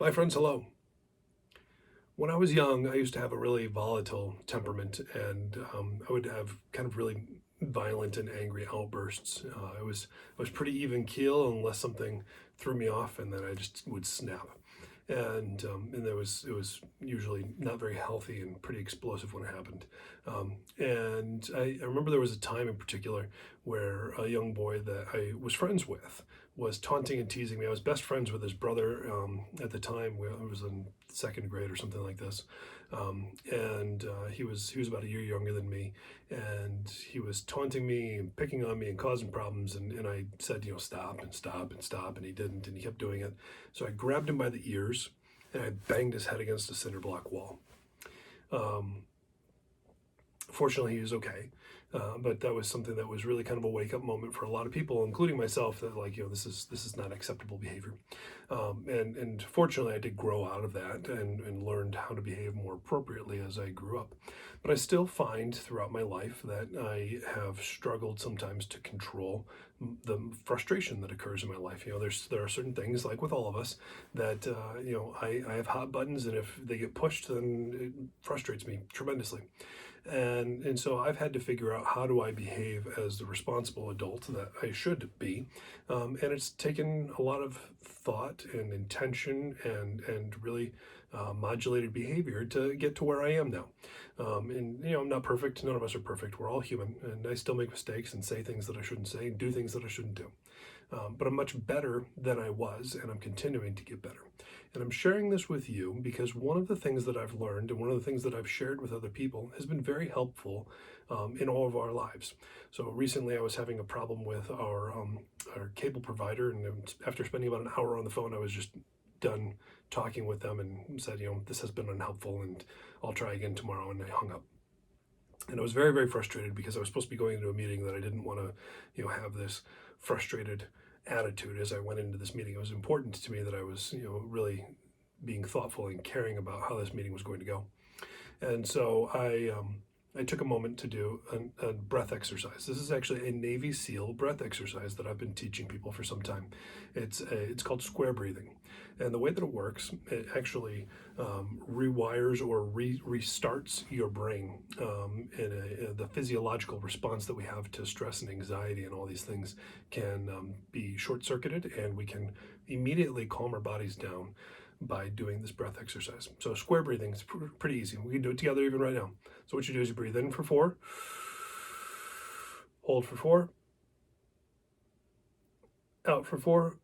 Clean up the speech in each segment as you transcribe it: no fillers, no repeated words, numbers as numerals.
My friends, hello. When I was young, I used to have a really volatile temperament, and I would have kind of really violent and angry outbursts. I was pretty even keel unless something threw me off, and then I just would snap. And it was usually not very healthy and pretty explosive when it happened. And I remember there was a time in particular where a young boy that I was friends with was taunting and teasing me. I was best friends with his brother at the time. I was in second grade or something like this, and he was about a year younger than me, and he was taunting me and picking on me and causing problems. And I said, stop and stop and stop, and he didn't, and he kept doing it. So I grabbed him by the ears and I banged his head against a cinder block wall. Um, Fortunately, he was okay. But that was something that was really kind of a wake up moment for a lot of people, including myself. That this is not acceptable behavior. And fortunately, I did grow out of that and learned how to behave more appropriately as I grew up. But I still find throughout my life that I have struggled sometimes to control the frustration that occurs in my life. There are certain things, like with all of us, that I have hot buttons, and if they get pushed, then it frustrates me tremendously. And so I've had to figure out, how do I behave as the responsible adult that I should be, and it's taken a lot of thought and intention and really modulated behavior to get to where I am now. And I'm not perfect. None of us are perfect. We're all human, and I still make mistakes and say things that I shouldn't say and do things that I shouldn't do. But I'm much better than I was, and I'm continuing to get better. And I'm sharing this with you because one of the things that I've learned and one of the things that I've shared with other people has been very helpful in all of our lives. So recently, I was having a problem with our cable provider, and after spending about an hour on the phone, I was just done talking with them and said, this has been unhelpful, and I'll try again tomorrow. And I hung up. And I was very, very frustrated because I was supposed to be going into a meeting that I didn't want to, have this frustrated attitude as I went into this meeting. It was important to me that I was, really being thoughtful and caring about how this meeting was going to go. And so I took a moment to do a breath exercise. This is actually a Navy SEAL breath exercise that I've been teaching people for some time. It's called square breathing. And the way that it works, it actually rewires or restarts your brain in the physiological response that we have to stress and anxiety and all these things can be short-circuited, and we can immediately calm our bodies down by doing this breath exercise. So square breathing is pretty easy. We can do it together even right now. So what you do is you breathe in for 4, hold for 4, out for 4,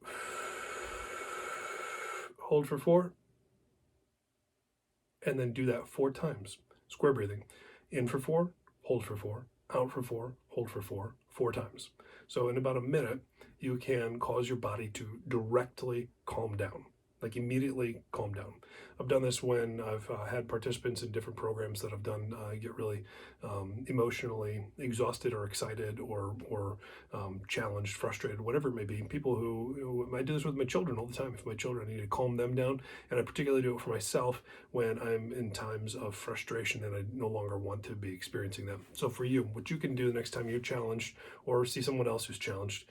hold for 4, and then do that 4 times. Square breathing. In for 4, hold for 4, out for 4, hold for 4, 4 times. So in about a minute, you can cause your body to directly calm down, like immediately calm down. I've done this when I've had participants in different programs that I've done get really emotionally exhausted or excited or challenged, frustrated, whatever it may be. People I do this with my children all the time. If my children, I need to calm them down, and I particularly do it for myself when I'm in times of frustration and I no longer want to be experiencing them. So for you, what you can do the next time you're challenged or see someone else who's challenged,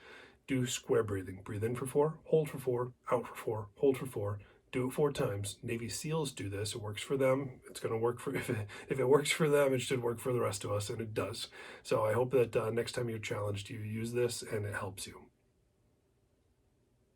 do square breathing. Breathe in for 4, hold for 4, out for 4, hold for 4. Do it 4 times. Navy SEALs do this. It works for them. It's going to work for, if it works for them, it should work for the rest of us, and it does. So I hope that next time you're challenged, you use this and it helps you.